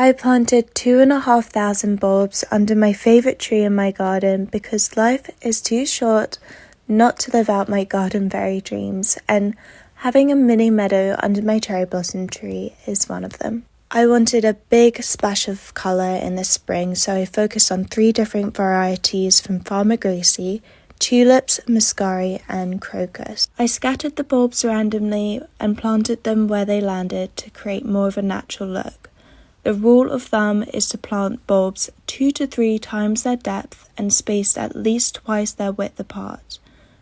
I planted 2,500 bulbs under my favourite tree in my garden because life is too short not to live out my garden berry dreams, and having a mini meadow under my cherry blossom tree is one of them. I wanted a big splash of colour in the spring, so I focused on 3 different varieties from Farmer Gracie: tulips, muscari and crocus. I scattered the bulbs randomly and planted them where they landed to create more of a natural look. The rule of thumb is to plant bulbs 2 to 3 times their depth and spaced at least twice their width apart.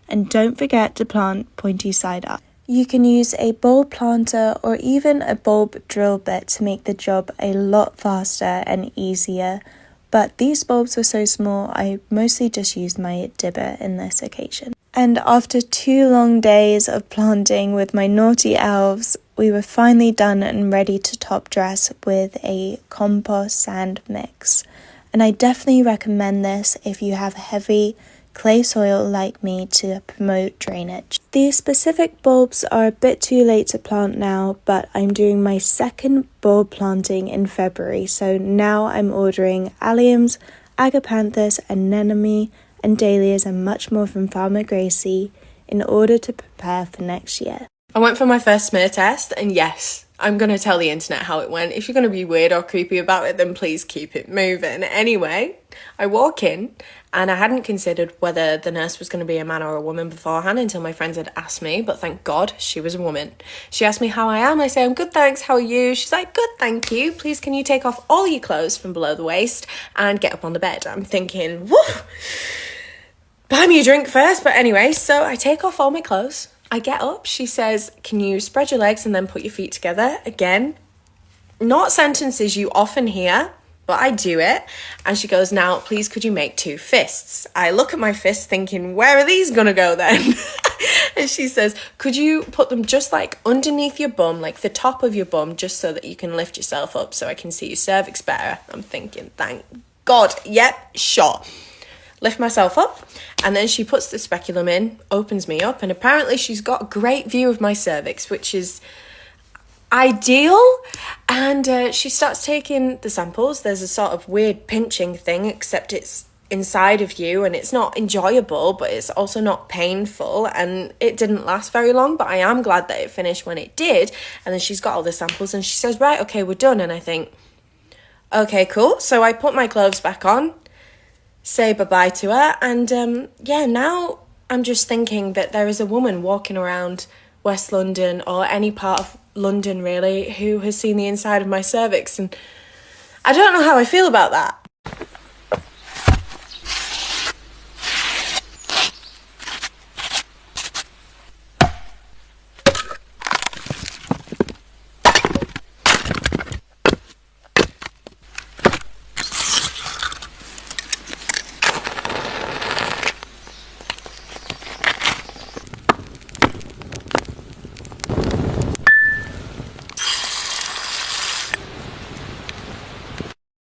And don't forget to plant pointy side up. You can use a bulb planter or even a bulb drill bit to make the job a lot faster and easier, but these bulbs were so small I mostly just used my dibber in this occasion. And after 2 long days of planting with my naughty elves, we were finally done and ready to top dress with a compost sand mix. And I definitely recommend this if you have heavy clay soil like me to promote drainage. These specific bulbs are a bit too late to plant now, but I'm doing my second bulb planting in February, so now I'm ordering alliums, agapanthus, anemone and dahlias and much more from Farmer Gracie in order to prepare for next year. I went for my first smear test, and yes, I'm going to tell the internet how it went. If you're going to be weird or creepy about it, then please keep it moving. Anyway, I walk in, and I hadn't considered whether the nurse was going to be a man or a woman beforehand until my friends had asked me, but thank God she was a woman. She asked me how I am. I say, I'm good, thanks. How are you? She's like, good, thank you. Please, can you take off all your clothes from below the waist and get up on the bed? I'm thinking, woo, buy me a drink first. But anyway, so I take off all my clothes. I get up, she says, can you spread your legs and then put your feet together? Again, not sentences you often hear, but I do it. And she goes, now, please, could you make 2 fists? I look at my fists thinking, where are these gonna go then? And she says, could you put them just like underneath your bum, like the top of your bum, just so that you can lift yourself up so I can see your cervix better? I'm thinking, thank God, yep, sure. Lift myself up, and then she puts the speculum in, opens me up, and apparently she's got a great view of my cervix, which is ideal. And she starts taking the samples. There's a sort of weird pinching thing, except it's inside of you, and it's not enjoyable, but it's also not painful, and it didn't last very long, but I am glad that it finished when it did. And then she's got all the samples, and she says, right, okay, we're done. And I think, okay, cool. So I put my clothes back on, say bye-bye to her, and now I'm just thinking that there is a woman walking around West London or any part of London really who has seen the inside of my cervix, and I don't know how I feel about that.